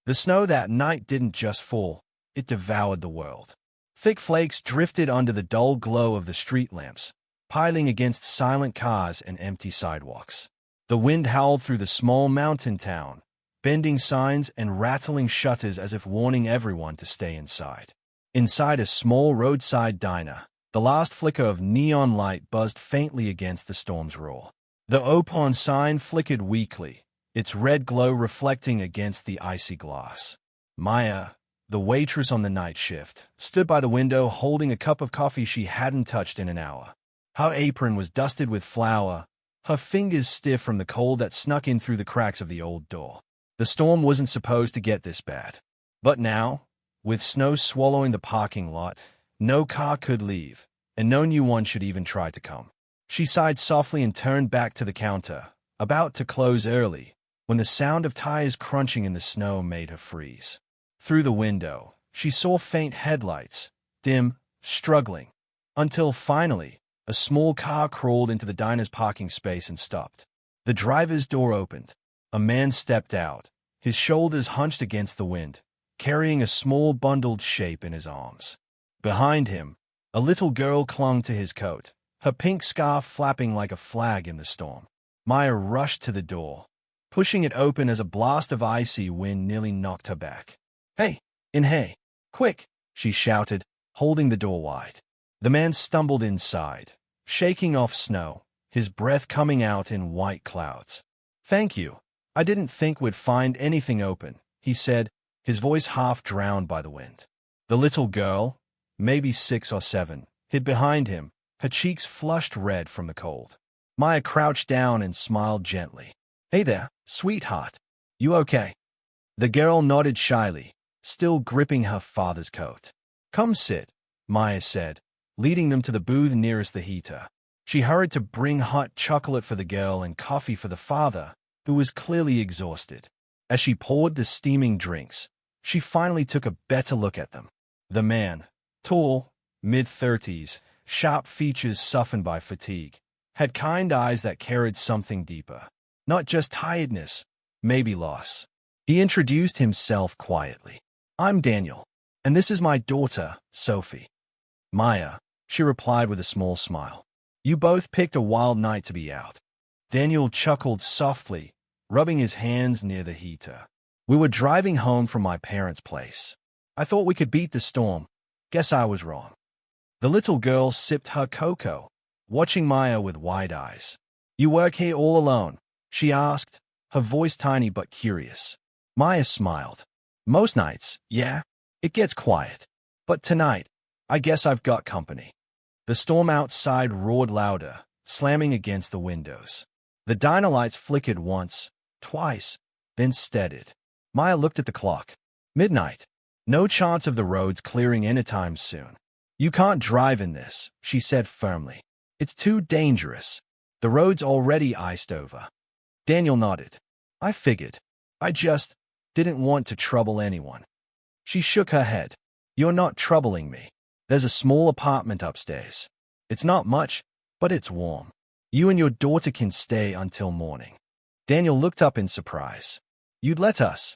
The snow that night didn't just fall, it devoured the world. Thick flakes drifted under the dull glow of the street lamps, piling against silent cars and empty sidewalks. The wind howled through the small mountain town, bending signs and rattling shutters as if warning everyone to stay inside. Inside a small roadside diner, the last flicker of neon light buzzed faintly against the storm's roar. The open sign flickered weakly, its red glow reflecting against the icy glass. Maya, the waitress on the night shift, stood by the window holding a cup of coffee she hadn't touched in an hour. Her apron was dusted with flour, her fingers stiff from the cold that snuck in through the cracks of the old door. The storm wasn't supposed to get this bad. But now, with snow swallowing the parking lot, no car could leave, and no new one should even try to come. She sighed softly and turned back to the counter, about to close early, when the sound of tires crunching in the snow made her freeze. Through the window, she saw faint headlights, dim, struggling, until finally, a small car crawled into the diner's parking space and stopped. The driver's door opened. A man stepped out, his shoulders hunched against the wind, carrying a small bundled shape in his arms. Behind him, a little girl clung to his coat, her pink scarf flapping like a flag in the storm. Maya rushed to the door, pushing it open as a blast of icy wind nearly knocked her back. "Hey, hey, quick!" she shouted, holding the door wide. The man stumbled inside, shaking off snow, his breath coming out in white clouds. "Thank you. I didn't think we'd find anything open," he said, his voice half drowned by the wind. The little girl, maybe 6 or 7, hid behind him, her cheeks flushed red from the cold. Maya crouched down and smiled gently. "Hey there, sweetheart. You okay?" The girl nodded shyly, still gripping her father's coat. "Come sit," Maya said, leading them to the booth nearest the heater. She hurried to bring hot chocolate for the girl and coffee for the father, who was clearly exhausted. As she poured the steaming drinks, she finally took a better look at them. The man, tall, mid-30s, sharp features softened by fatigue, had kind eyes that carried something deeper. Not just tiredness, maybe loss. He introduced himself quietly. "I'm Daniel, and this is my daughter, Sophie." "Maya," she replied with a small smile. "You both picked a wild night to be out." Daniel chuckled softly, rubbing his hands near the heater. "We were driving home from my parents' place. I thought we could beat the storm. Guess I was wrong." The little girl sipped her cocoa, watching Maya with wide eyes. "You work here all alone?" she asked, her voice tiny but curious. Maya smiled. "Most nights, yeah. It gets quiet. But tonight, I guess I've got company." The storm outside roared louder, slamming against the windows. The diner lights flickered once, twice, then steadied. Maya looked at the clock. Midnight. No chance of the roads clearing anytime soon. "You can't drive in this," she said firmly. "It's too dangerous. The road's already iced over." Daniel nodded. "I figured. I just didn't want to trouble anyone." She shook her head. "You're not troubling me. There's a small apartment upstairs. It's not much, but it's warm. You and your daughter can stay until morning." Daniel looked up in surprise. "You'd let us?"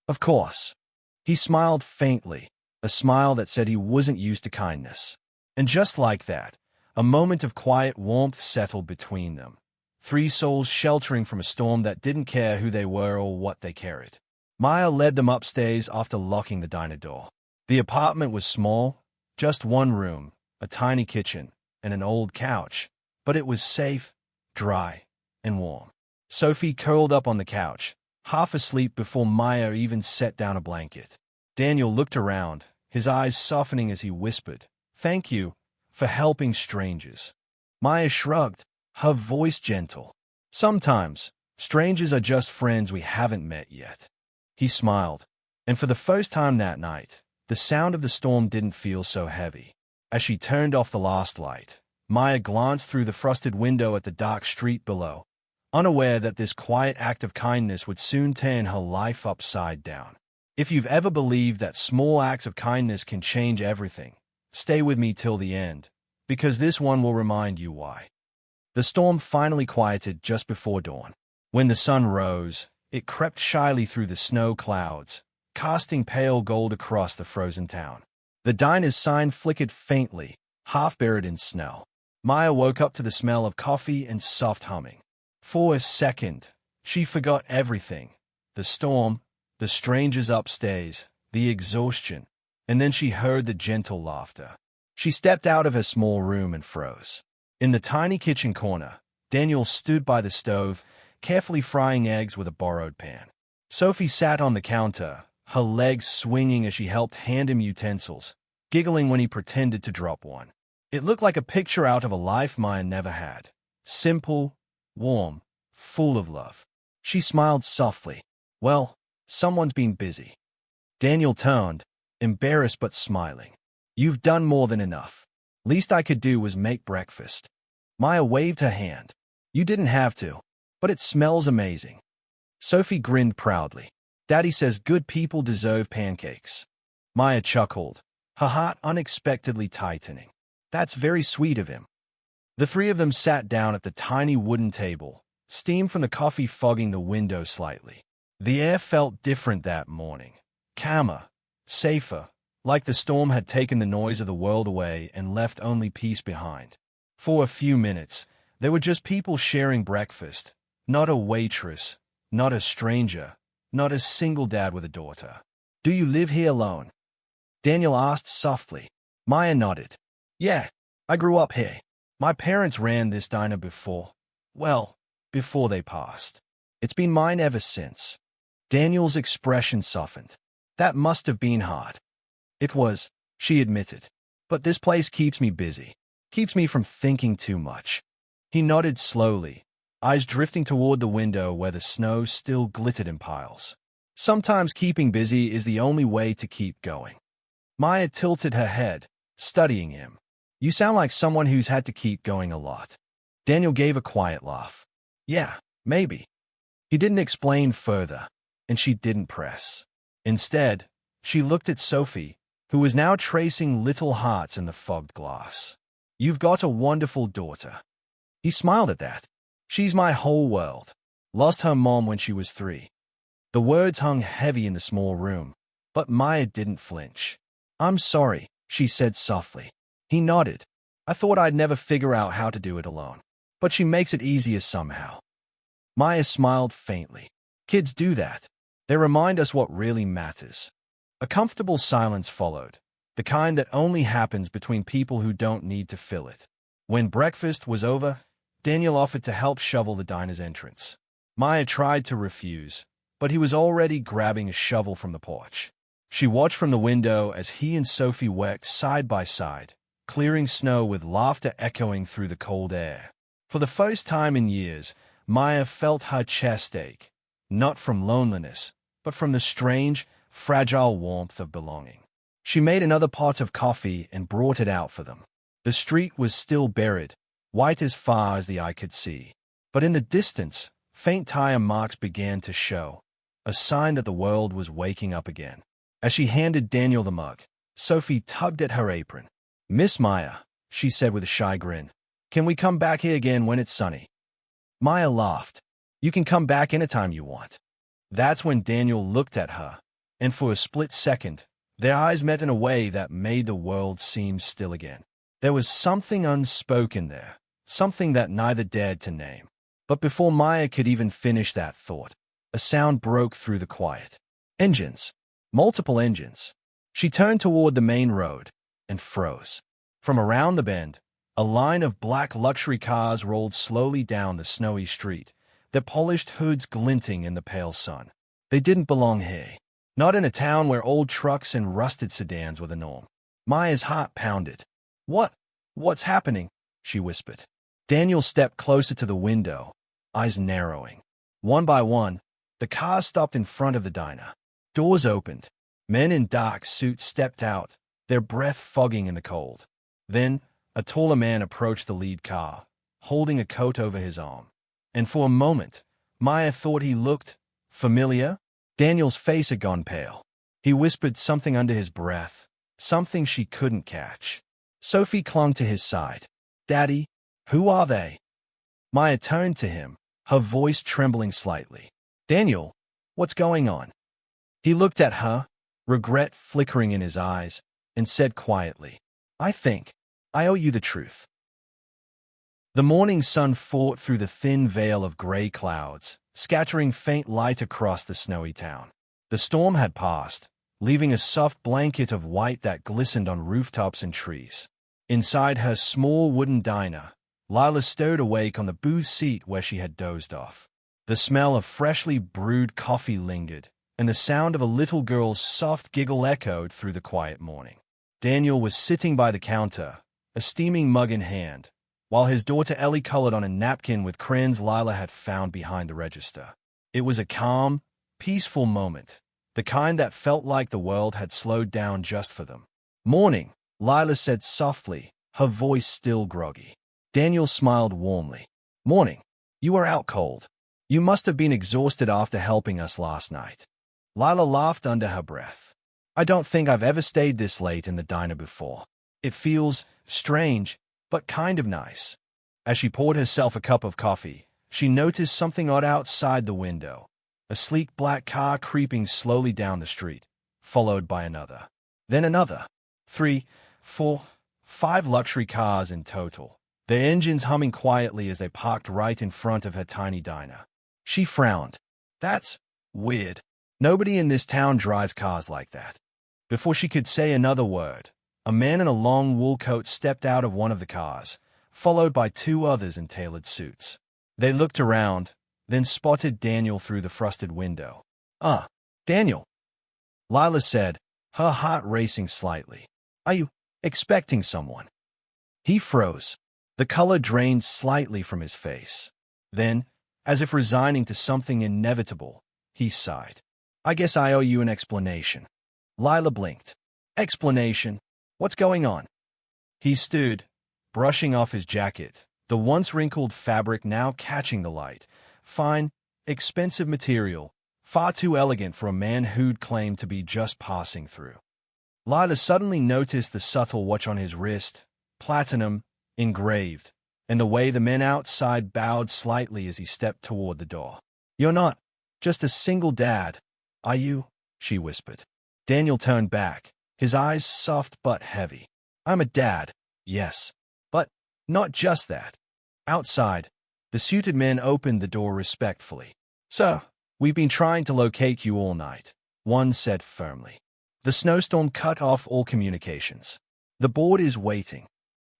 "Of course." He smiled faintly, a smile that said he wasn't used to kindness. And just like that, a moment of quiet warmth settled between them. 3 souls sheltering from a storm that didn't care who they were or what they carried. Maya led them upstairs after locking the diner door. The apartment was small, just 1 room, a tiny kitchen, and an old couch, but it was safe, dry, and warm. Sophie curled up on the couch, half asleep before Maya even set down a blanket. Daniel looked around, his eyes softening as he whispered, "Thank you for helping strangers." Maya shrugged, her voice gentle. "Sometimes, strangers are just friends we haven't met yet." He smiled, and for the first time that night, the sound of the storm didn't feel so heavy. As she turned off the last light, Maya glanced through the frosted window at the dark street below, unaware that this quiet act of kindness would soon turn her life upside down. If you've ever believed that small acts of kindness can change everything, stay with me till the end, because this one will remind you why. The storm finally quieted just before dawn. When the sun rose, it crept shyly through the snow clouds, casting pale gold across the frozen town. The diner's sign flickered faintly, half buried in snow. Maya woke up to the smell of coffee and soft humming. For a second, she forgot everything. The storm, the strangers upstairs, the exhaustion, and then she heard the gentle laughter. She stepped out of her small room and froze. In the tiny kitchen corner, Daniel stood by the stove, carefully frying eggs with a borrowed pan. Sophie sat on the counter, her legs swinging as she helped hand him utensils, giggling when he pretended to drop one. It looked like a picture out of a life Maya never had. Simple, warm, full of love. She smiled softly. Well, someone's been busy. Daniel turned, embarrassed but smiling. You've done more than enough. Least I could do was make breakfast. Maya waved her hand. You didn't have to, but it smells amazing. Sophie grinned proudly. Daddy says good people deserve pancakes. Maya chuckled, her heart unexpectedly tightening. That's very sweet of him. The three of them sat down at the tiny wooden table, steam from the coffee fogging the window slightly. The air felt different that morning. Calmer, safer, like the storm had taken the noise of the world away and left only peace behind. For a few minutes, they were just people sharing breakfast, not a waitress, not a stranger, not a single dad with a daughter. Do you live here alone? Daniel asked softly. Maya nodded. Yeah, I grew up here. My parents ran this diner before. Well, before they passed. It's been mine ever since. Daniel's expression softened. That must have been hard. It was, she admitted. But this place keeps me busy. Keeps me from thinking too much. He nodded slowly, eyes drifting toward the window where the snow still glittered in piles. Sometimes keeping busy is the only way to keep going. Maya tilted her head, studying him. You sound like someone who's had to keep going a lot. Daniel gave a quiet laugh. Yeah, maybe. He didn't explain further, and she didn't press. Instead, she looked at Sophie, who was now tracing little hearts in the fogged glass. You've got a wonderful daughter. He smiled at that. She's my whole world. Lost her mom when she was 3. The words hung heavy in the small room, but Maya didn't flinch. I'm sorry, she said softly. He nodded. I thought I'd never figure out how to do it alone. But she makes it easier somehow. Maya smiled faintly. Kids do that. They remind us what really matters. A comfortable silence followed, the kind that only happens between people who don't need to fill it. When breakfast was over, Daniel offered to help shovel the diner's entrance. Maya tried to refuse, but he was already grabbing a shovel from the porch. She watched from the window as he and Sophie worked side by side, clearing snow with laughter echoing through the cold air. For the first time in years, Maya felt her chest ache, not from loneliness, but from the strange, fragile warmth of belonging. She made another pot of coffee and brought it out for them. The street was still buried, white as far as the eye could see. But in the distance, faint tire marks began to show, a sign that the world was waking up again. As she handed Daniel the mug, Sophie tugged at her apron. Miss Maya, she said with a shy grin, can we come back here again when it's sunny? Maya laughed. You can come back anytime you want. That's when Daniel looked at her, and for a split second, their eyes met in a way that made the world seem still again. There was something unspoken there, something that neither dared to name. But before Maya could even finish that thought, a sound broke through the quiet. Engines. Multiple engines. She turned toward the main road and froze. From around the bend, a line of black luxury cars rolled slowly down the snowy street, their polished hoods glinting in the pale sun. They didn't belong here. Not in a town where old trucks and rusted sedans were the norm. Maya's heart pounded. What's happening? She whispered. Daniel stepped closer to the window, eyes narrowing. One by one, the cars stopped in front of the diner. Doors opened. Men in dark suits stepped out, their breath fogging in the cold. Then, a taller man approached the lead car, holding a coat over his arm. And for a moment, Maya thought he looked familiar. Daniel's face had gone pale. He whispered something under his breath, something she couldn't catch. Sophie clung to his side. Daddy, who are they? Maya turned to him, her voice trembling slightly. Daniel, what's going on? He looked at her, regret flickering in his eyes, and said quietly, "I think I owe you the truth." The morning sun fought through the thin veil of gray clouds, scattering faint light across the snowy town. The storm had passed, leaving a soft blanket of white that glistened on rooftops and trees. Inside her small wooden diner, Lila stowed awake on the booth seat where she had dozed off. The smell of freshly brewed coffee lingered, and the sound of a little girl's soft giggle echoed through the quiet morning. Daniel was sitting by the counter, a steaming mug in hand, while his daughter Ellie colored on a napkin with crayons Lila had found behind the register. It was a calm, peaceful moment, the kind that felt like the world had slowed down just for them. "Morning," Lila said softly, her voice still groggy. Daniel smiled warmly. "Morning. You were out cold. You must have been exhausted after helping us last night." Lila laughed under her breath. "I don't think I've ever stayed this late in the diner before. It feels strange, but kind of nice." As she poured herself a cup of coffee, she noticed something odd outside the window. A sleek black car creeping slowly down the street, followed by another. Then another. 3, 4, 5 luxury cars in total, their engines humming quietly as they parked right in front of her tiny diner. She frowned. "That's weird. Nobody in this town drives cars like that." Before she could say another word, a man in a long wool coat stepped out of one of the cars, followed by 2 others in tailored suits. They looked around, then spotted Daniel through the frosted window. Daniel," Lila said, her heart racing slightly. "Are you expecting someone?" He froze. The color drained slightly from his face. Then, as if resigning to something inevitable, he sighed. "I guess I owe you an explanation." Lila blinked. "Explanation? What's going on?" He stood, brushing off his jacket, the once wrinkled fabric now catching the light. Fine, expensive material, far too elegant for a man who'd claimed to be just passing through. Lila suddenly noticed the subtle watch on his wrist, platinum, engraved, and the way the men outside bowed slightly as he stepped toward the door. "You're not just a single dad, are you?" she whispered. Daniel turned back, his eyes soft but heavy. "I'm a dad, yes, but not just that." Outside, the suited men opened the door respectfully. "Sir, we've been trying to locate you all night," one said firmly. The snowstorm cut off all communications. "The board is waiting."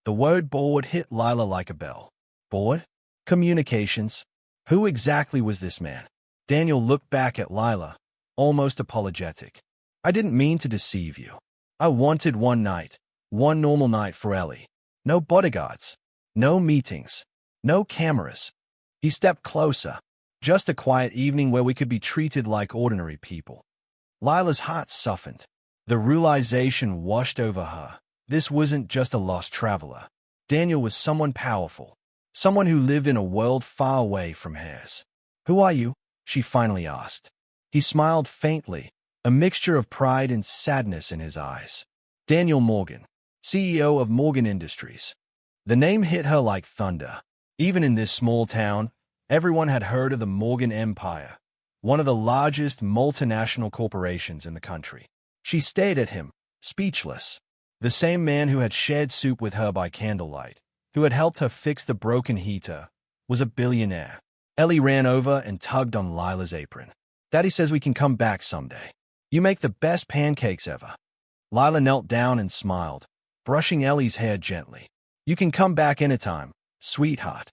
The word board hit Lila like a bell. Board? Communications? Who exactly was this man? Daniel looked back at Lila, almost apologetic. "I didn't mean to deceive you. I wanted one night, one normal night for Ellie. No bodyguards, no meetings, no cameras." He stepped closer. "Just a quiet evening where we could be treated like ordinary people." Lila's heart softened. The realization washed over her. This wasn't just a lost traveler. Daniel was someone powerful, someone who lived in a world far away from hers. "Who are you?" she finally asked. He smiled faintly, a mixture of pride and sadness in his eyes. "Daniel Morgan, CEO of Morgan Industries." The name hit her like thunder. Even in this small town, everyone had heard of the Morgan Empire, one of the largest multinational corporations in the country. She stared at him, speechless. The same man who had shared soup with her by candlelight, who had helped her fix the broken heater, was a billionaire. Ellie ran over and tugged on Lila's apron. "Daddy says we can come back someday. You make the best pancakes ever." Lila knelt down and smiled, brushing Ellie's hair gently. "You can come back anytime, sweetheart."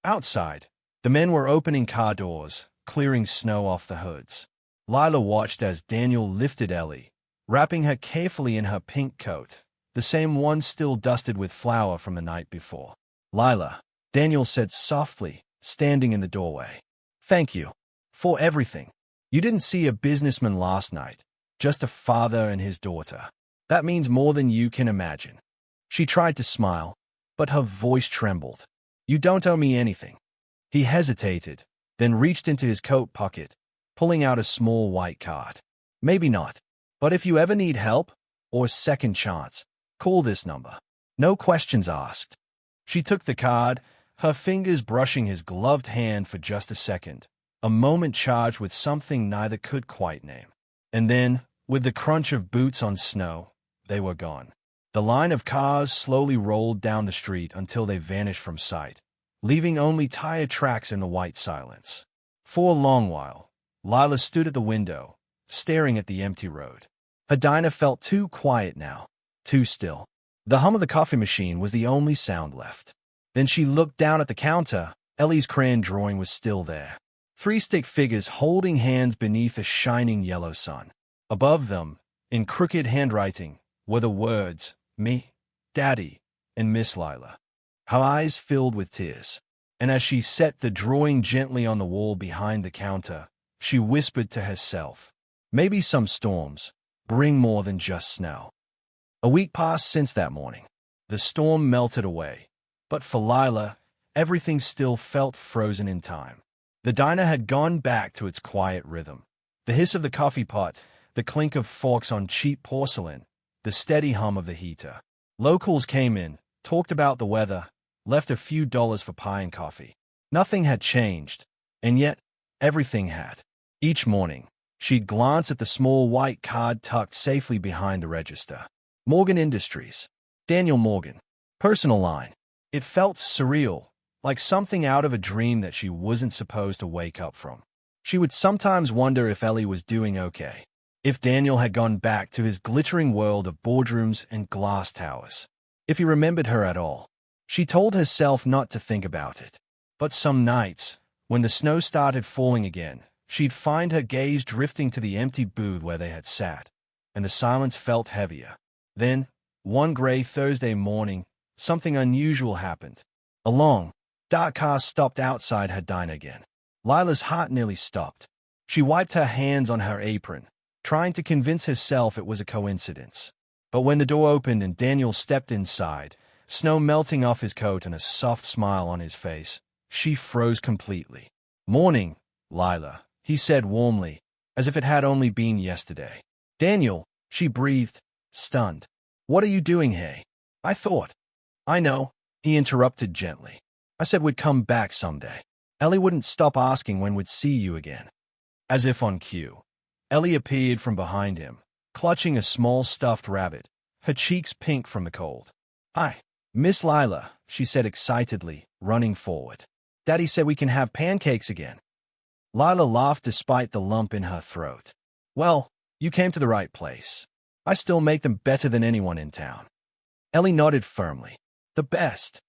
Outside, the men were opening car doors, clearing snow off the hoods. Lila watched as Daniel lifted Ellie, wrapping her carefully in her pink coat, the same one still dusted with flour from the night before. "Lila," Daniel said softly, standing in the doorway. "Thank you for everything. You didn't see a businessman last night, just a father and his daughter. That means more than you can imagine." She tried to smile, but her voice trembled. "You don't owe me anything." He hesitated, then reached into his coat pocket, pulling out a small white card. "Maybe not, but if you ever need help, or a second chance, call this number. No questions asked." She took the card, her fingers brushing his gloved hand for just a second, a moment charged with something neither could quite name. And then, with the crunch of boots on snow, they were gone. The line of cars slowly rolled down the street until they vanished from sight, leaving only tire tracks in the white silence. For a long while, Lila stood at the window, staring at the empty road. Her diner felt too quiet now, too still. The hum of the coffee machine was the only sound left. Then she looked down at the counter. Ellie's crayon drawing was still there. 3 stick figures holding hands beneath a shining yellow sun. Above them, in crooked handwriting, were the words, "Me, Daddy, and Miss Lila." Her eyes filled with tears, and as she set the drawing gently on the wall behind the counter, she whispered to herself, "Maybe some storms bring more than just snow." A week passed since that morning. The storm melted away, but for Lila, everything still felt frozen in time. The diner had gone back to its quiet rhythm. The hiss of the coffee pot, the clink of forks on cheap porcelain, the steady hum of the heater. Locals came in, talked about the weather, left a few dollars for pie and coffee. Nothing had changed, and yet everything had. Each morning, she'd glance at the small white card tucked safely behind the register. Morgan Industries. Daniel Morgan. Personal line. It felt surreal, like something out of a dream that she wasn't supposed to wake up from. She would sometimes wonder if Ellie was doing okay, if Daniel had gone back to his glittering world of boardrooms and glass towers, if he remembered her at all. She told herself not to think about it. But some nights, when the snow started falling again, she'd find her gaze drifting to the empty booth where they had sat, and the silence felt heavier. Then, one gray Thursday morning, something unusual happened. A long, dark car stopped outside her diner again. Lila's heart nearly stopped. She wiped her hands on her apron, trying to convince herself it was a coincidence. But when the door opened and Daniel stepped inside, snow melting off his coat and a soft smile on his face, she froze completely. "Morning, Lila," he said warmly, as if it had only been yesterday. "Daniel," she breathed, stunned. "What are you doing here?" "I thought." "I know," he interrupted gently. "I said we'd come back someday. Ellie wouldn't stop asking when we'd see you again." As if on cue, Ellie appeared from behind him, clutching a small stuffed rabbit, her cheeks pink from the cold. "Hi, Miss Lila," she said excitedly, running forward. "Daddy said we can have pancakes again." Lila laughed despite the lump in her throat. "Well, you came to the right place. I still make them better than anyone in town." Ellie nodded firmly. "The best."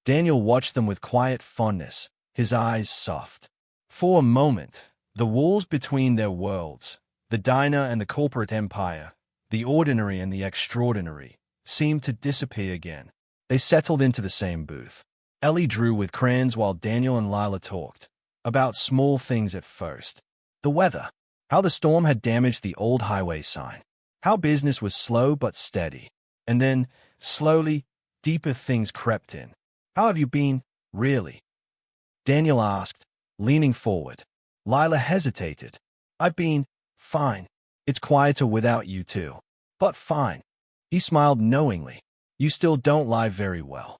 Daniel watched them with quiet fondness, his eyes soft. For a moment, the walls between their worlds, the diner and the corporate empire, the ordinary and the extraordinary, seemed to disappear again. They settled into the same booth. Ellie drew with crayons while Daniel and Lila talked, about small things at first. The weather, how the storm had damaged the old highway sign, how business was slow but steady. And then, slowly, deeper things crept in. "How have you been, really?" Daniel asked, leaning forward. Lila hesitated. "I've been fine. It's quieter without you too. But fine." He smiled knowingly. "You still don't lie very well."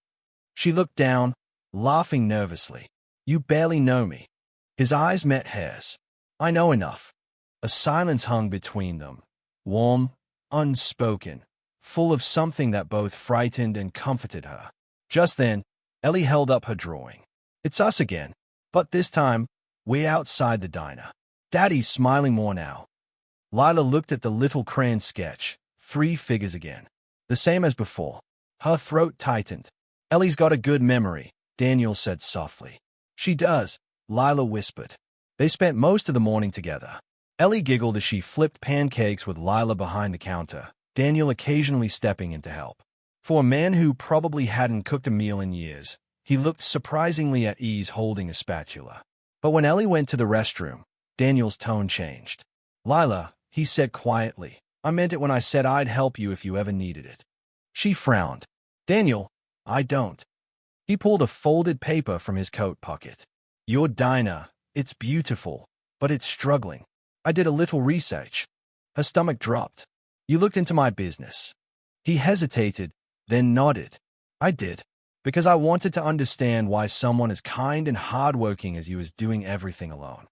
She looked down, laughing nervously. "You barely know me." His eyes met hers. "I know enough." A silence hung between them, warm, unspoken, full of something that both frightened and comforted her. Just then, Ellie held up her drawing. "It's us again. But this time, we're outside the diner." Daddy's smiling more now. Lila looked at the little crayon sketch, 3 figures again. The same as before. Her throat tightened. "Ellie's got a good memory," Daniel said softly. "She does," Lila whispered. They spent most of the morning together. Ellie giggled as she flipped pancakes with Lila behind the counter, Daniel occasionally stepping in to help. For a man who probably hadn't cooked a meal in years, he looked surprisingly at ease holding a spatula. But when Ellie went to the restroom, Daniel's tone changed. "Lila," he said quietly, "I meant it when I said I'd help you if you ever needed it." She frowned. "Daniel, I don't." He pulled a folded paper from his coat pocket. "Your diner, it's beautiful, but it's struggling. I did a little research." Her stomach dropped. "You looked into my business." He hesitated, then nodded. "I did, because I wanted to understand why someone as kind and hardworking as you is doing everything alone."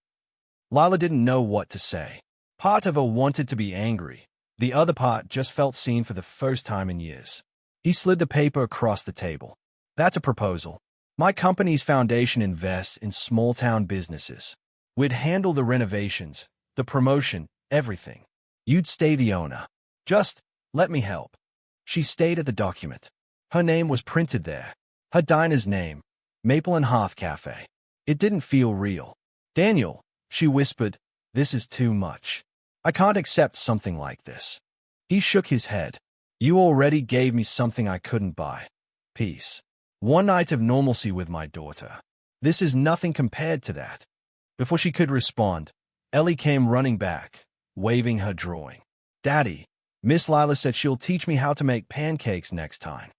Lila didn't know what to say. Part of her wanted to be angry. The other part just felt seen for the first time in years. He slid the paper across the table. That's a proposal. My company's foundation invests in small-town businesses. We'd handle the renovations, the promotion, everything. You'd stay the owner. Just let me help. She stayed at the document. Her name was printed there. Her diner's name, Maple and Hearth Cafe. It didn't feel real. Daniel, she whispered, this is too much. I can't accept something like this. He shook his head. You already gave me something I couldn't buy. Peace. One night of normalcy with my daughter. This is nothing compared to that. Before she could respond, Ellie came running back, waving her drawing. Daddy, Miss Lila said she'll teach me how to make pancakes next time.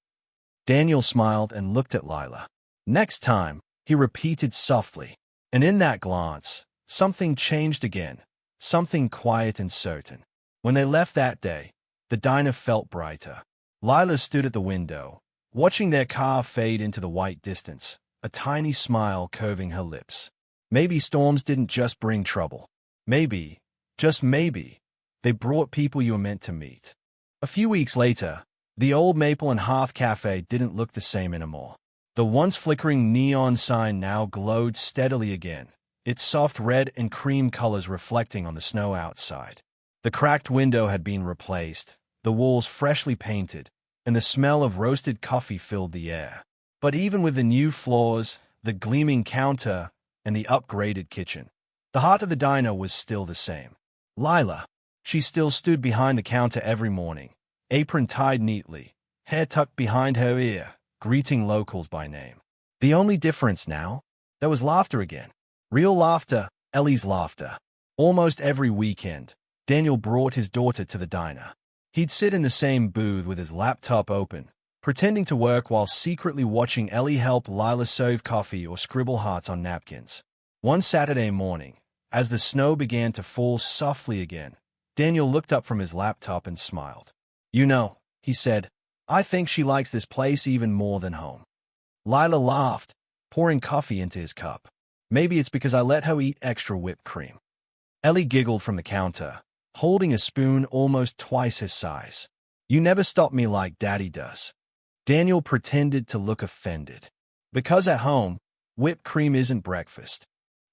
Daniel smiled and looked at Lila. Next time, he repeated softly. And in that glance, something changed again, something quiet and certain. When they left that day, the diner felt brighter. Lila stood at the window, watching their car fade into the white distance, a tiny smile curving her lips. Maybe storms didn't just bring trouble. Maybe, just maybe, they brought people you were meant to meet. A few weeks later, the old Maple and Hearth Cafe didn't look the same anymore. The once flickering neon sign now glowed steadily again, its soft red and cream colors reflecting on the snow outside. The cracked window had been replaced, the walls freshly painted, and the smell of roasted coffee filled the air. But even with the new floors, the gleaming counter, and the upgraded kitchen, the heart of the diner was still the same. Lila. She still stood behind the counter every morning, apron tied neatly, hair tucked behind her ear, greeting locals by name. The only difference now? There was laughter again. Real laughter, Ellie's laughter. Almost every weekend, Daniel brought his daughter to the diner. He'd sit in the same booth with his laptop open, pretending to work while secretly watching Ellie help Lila serve coffee or scribble hearts on napkins. One Saturday morning, as the snow began to fall softly again, Daniel looked up from his laptop and smiled. You know, he said, I think she likes this place even more than home. Lila laughed, pouring coffee into his cup. Maybe it's because I let her eat extra whipped cream. Ellie giggled from the counter, holding a spoon almost twice his size. You never stop me like Daddy does. Daniel pretended to look offended. Because at home, whipped cream isn't breakfast.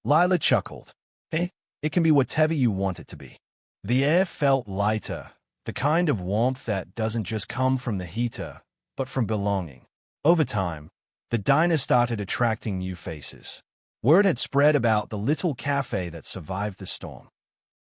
Lila chuckled. Hey, it can be whatever you want it to be. The air felt lighter, the kind of warmth that doesn't just come from the heater, but from belonging. Over time, the diner started attracting new faces. Word had spread about the little cafe that survived the storm.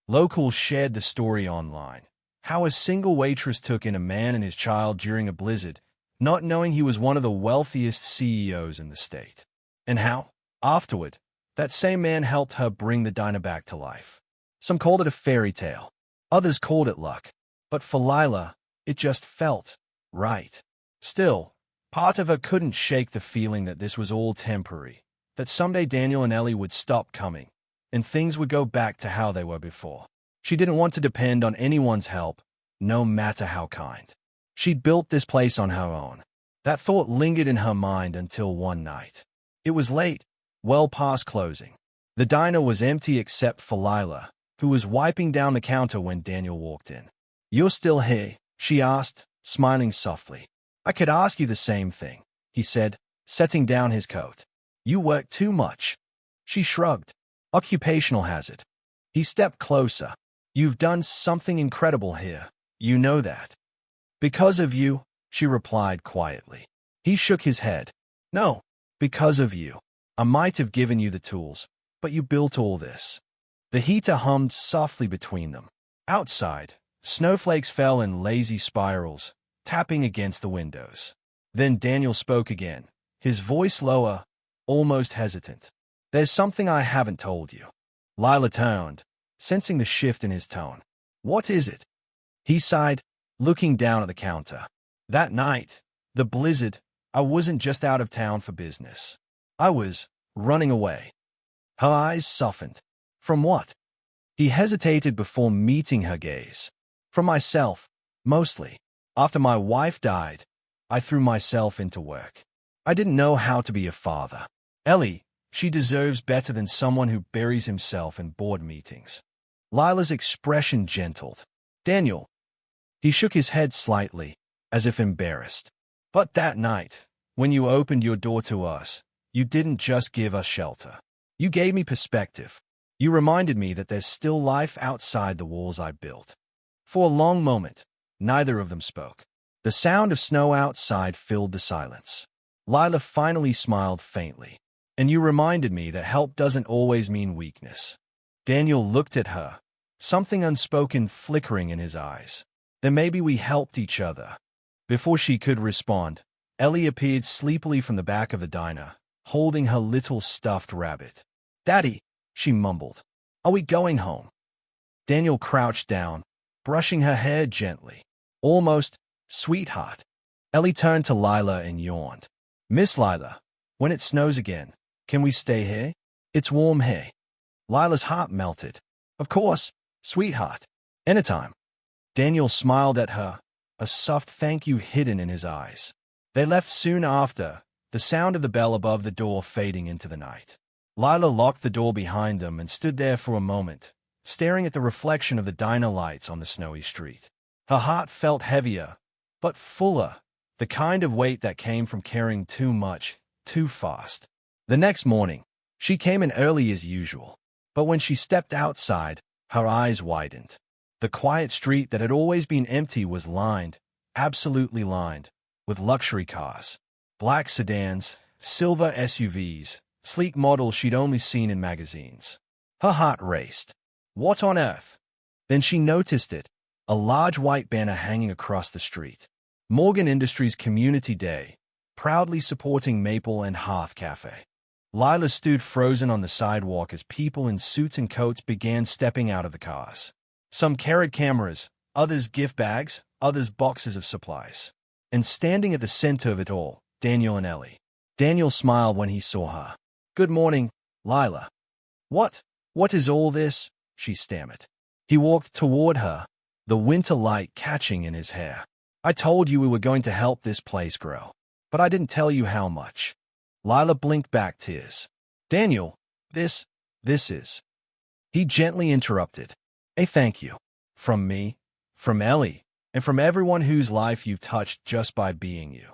Locals shared the story online, how a single waitress took in a man and his child during a blizzard, not knowing he was one of the wealthiest CEOs in the state. And how, afterward, that same man helped her bring the diner back to life. Some called it a fairy tale. Others called it luck. But for Lila, it just felt right. Still, part of her couldn't shake the feeling that this was all temporary, that someday Daniel and Ellie would stop coming, and things would go back to how they were before. She didn't want to depend on anyone's help, no matter how kind. She'd built this place on her own. That thought lingered in her mind until one night. It was late, well past closing. The diner was empty except for Lila, who was wiping down the counter when Daniel walked in. You're still here? She asked, smiling softly. I could ask you the same thing, he said, setting down his coat. You work too much. She shrugged. Occupational hazard. He stepped closer. You've done something incredible here. You know that. Because of you, she replied quietly. He shook his head. No, because of you. I might have given you the tools, but you built all this. The heater hummed softly between them. Outside, snowflakes fell in lazy spirals, tapping against the windows. Then Daniel spoke again, his voice lower, almost hesitant. There's something I haven't told you. Lila turned, sensing the shift in his tone. What is it? He sighed, looking down at the counter. That night, the blizzard, I wasn't just out of town for business. I was running away. Her eyes softened. From what? He hesitated before meeting her gaze. From myself, mostly. After my wife died, I threw myself into work. I didn't know how to be a father. Ellie, she deserves better than someone who buries himself in board meetings. Lila's expression gentled. Daniel. He shook his head slightly, as if embarrassed. But that night, when you opened your door to us, you didn't just give us shelter. You gave me perspective. You reminded me that there's still life outside the walls I built. For a long moment, neither of them spoke. The sound of snow outside filled the silence. Lila finally smiled faintly. And you reminded me that help doesn't always mean weakness. Daniel looked at her, something unspoken flickering in his eyes. Then maybe we helped each other. Before she could respond, Ellie appeared sleepily from the back of the diner, holding her little stuffed rabbit. Daddy, she mumbled. Are we going home? Daniel crouched down, brushing her hair gently. Almost, sweetheart. Ellie turned to Lila and yawned. Miss Lila, when it snows again, can we stay here? It's warm here. Lila's heart melted. Of course, sweetheart. Anytime. Daniel smiled at her, a soft thank you hidden in his eyes. They left soon after, the sound of the bell above the door fading into the night. Lila locked the door behind them and stood there for a moment, staring at the reflection of the diner lights on the snowy street. Her heart felt heavier, but fuller, the kind of weight that came from carrying too much, too fast. The next morning, she came in early as usual, but when she stepped outside, her eyes widened. The quiet street that had always been empty was lined, absolutely lined, with luxury cars. Black sedans, silver SUVs, sleek models she'd only seen in magazines. Her heart raced. What on earth? Then she noticed it, a large white banner hanging across the street. Morgan Industries Community Day, proudly supporting Maple and Hearth Cafe. Lila stood frozen on the sidewalk as people in suits and coats began stepping out of the cars. Some carried cameras, others gift bags, others boxes of supplies. And standing at the center of it all, Daniel and Ellie. Daniel smiled when he saw her. Good morning, Lila. What is all this? She stammered. He walked toward her, the winter light catching in his hair. I told you we were going to help this place grow, but I didn't tell you how much. Lila blinked back tears. Daniel, this is. He gently interrupted. A thank you. From me, from Ellie, and from everyone whose life you've touched just by being you.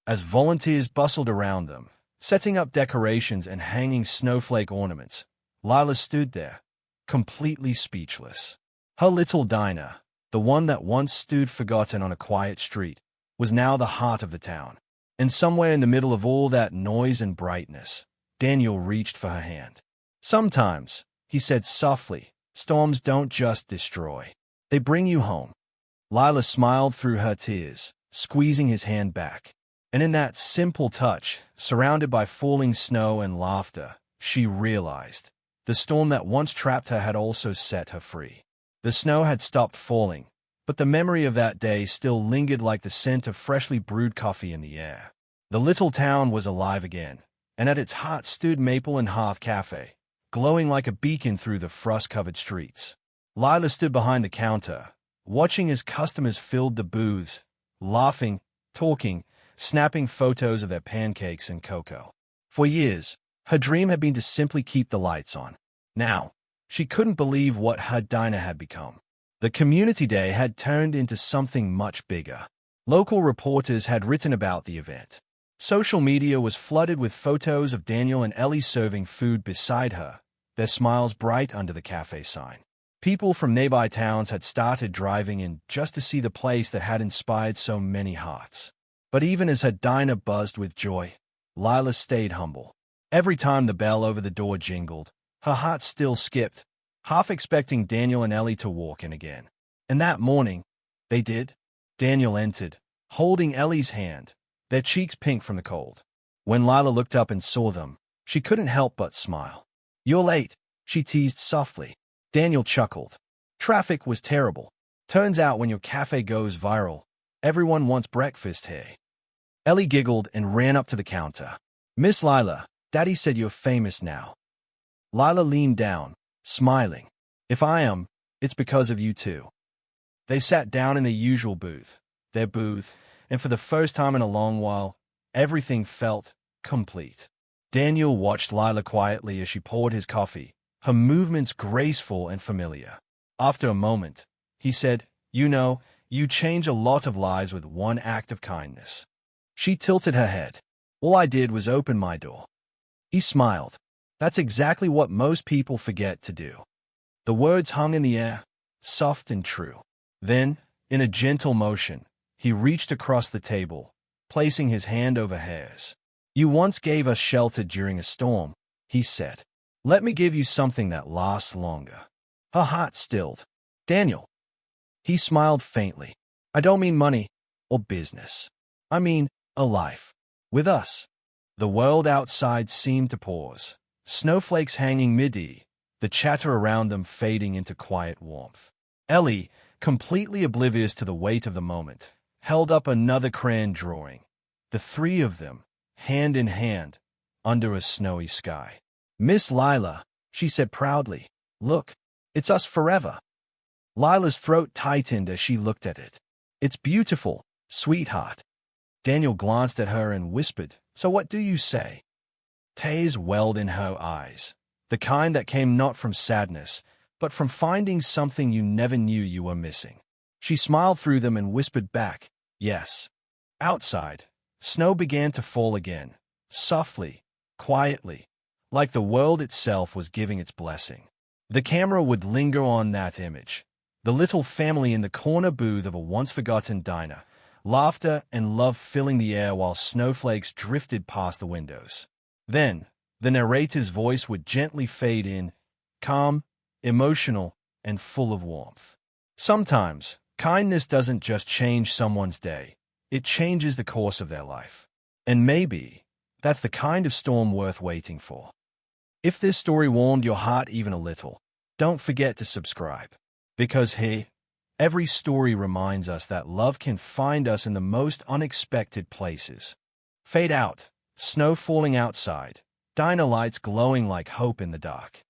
As volunteers bustled around them, setting up decorations and hanging snowflake ornaments, Lila stood there, completely speechless. Her little diner, the one that once stood forgotten on a quiet street, was now the heart of the town. And somewhere in the middle of all that noise and brightness, Daniel reached for her hand. Sometimes, he said softly, storms don't just destroy. They bring you home. Lila smiled through her tears, squeezing his hand back. And in that simple touch, surrounded by falling snow and laughter, she realized the storm that once trapped her had also set her free. The snow had stopped falling, but the memory of that day still lingered like the scent of freshly brewed coffee in the air. The little town was alive again, and at its heart stood Maple and Hearth Cafe, glowing like a beacon through the frost-covered streets. Lila stood behind the counter, watching as customers filled the booths, laughing, talking, snapping photos of their pancakes and cocoa. For years, her dream had been to simply keep the lights on. Now, she couldn't believe what her diner had become. The community day had turned into something much bigger. Local reporters had written about the event. Social media was flooded with photos of Daniel and Ellie serving food beside her, their smiles bright under the cafe sign. People from nearby towns had started driving in just to see the place that had inspired so many hearts. But even as her diner buzzed with joy, Lila stayed humble. Every time the bell over the door jingled, her heart still skipped, half expecting Daniel and Ellie to walk in again. And that morning, they did. Daniel entered, holding Ellie's hand, their cheeks pink from the cold. When Lila looked up and saw them, she couldn't help but smile. You're late, she teased softly. Daniel chuckled. Traffic was terrible. Turns out when your cafe goes viral, everyone wants breakfast here. Ellie giggled and ran up to the counter. Miss Lila, Daddy said you're famous now. Lila leaned down, smiling. If I am, it's because of you too. They sat down in their usual booth, and for the first time in a long while, everything felt complete. Daniel watched Lila quietly as she poured his coffee, her movements graceful and familiar. After a moment, he said, "You know, you change a lot of lives with one act of kindness." She tilted her head. "All I did was open my door." He smiled. "That's exactly what most people forget to do." The words hung in the air, soft and true. Then, in a gentle motion, he reached across the table, placing his hand over hers. "You once gave us shelter during a storm," he said. "Let me give you something that lasts longer." Her heart stilled. "Daniel." He smiled faintly. "I don't mean money or business. I mean a life. With us." The world outside seemed to pause. Snowflakes hanging mid-air, the chatter around them fading into quiet warmth. Ellie, completely oblivious to the weight of the moment, held up another crayon drawing. The three of them, hand in hand, under a snowy sky. "Miss Lila," she said proudly, "look, it's us forever." Lila's throat tightened as she looked at it. "It's beautiful, sweetheart." Daniel glanced at her and whispered, "So what do you say?" Tears welled in her eyes, the kind that came not from sadness, but from finding something you never knew you were missing. She smiled through them and whispered back, "Yes." Outside, snow began to fall again, softly, quietly, like the world itself was giving its blessing. The camera would linger on that image, the little family in the corner booth of a once-forgotten diner, laughter and love filling the air while snowflakes drifted past the windows. Then, the narrator's voice would gently fade in, calm, emotional, and full of warmth. Sometimes, kindness doesn't just change someone's day, it changes the course of their life. And maybe that's the kind of storm worth waiting for. If this story warmed your heart even a little, don't forget to subscribe. Because hey, every story reminds us that love can find us in the most unexpected places. Fade out, snow falling outside, diner lights glowing like hope in the dark.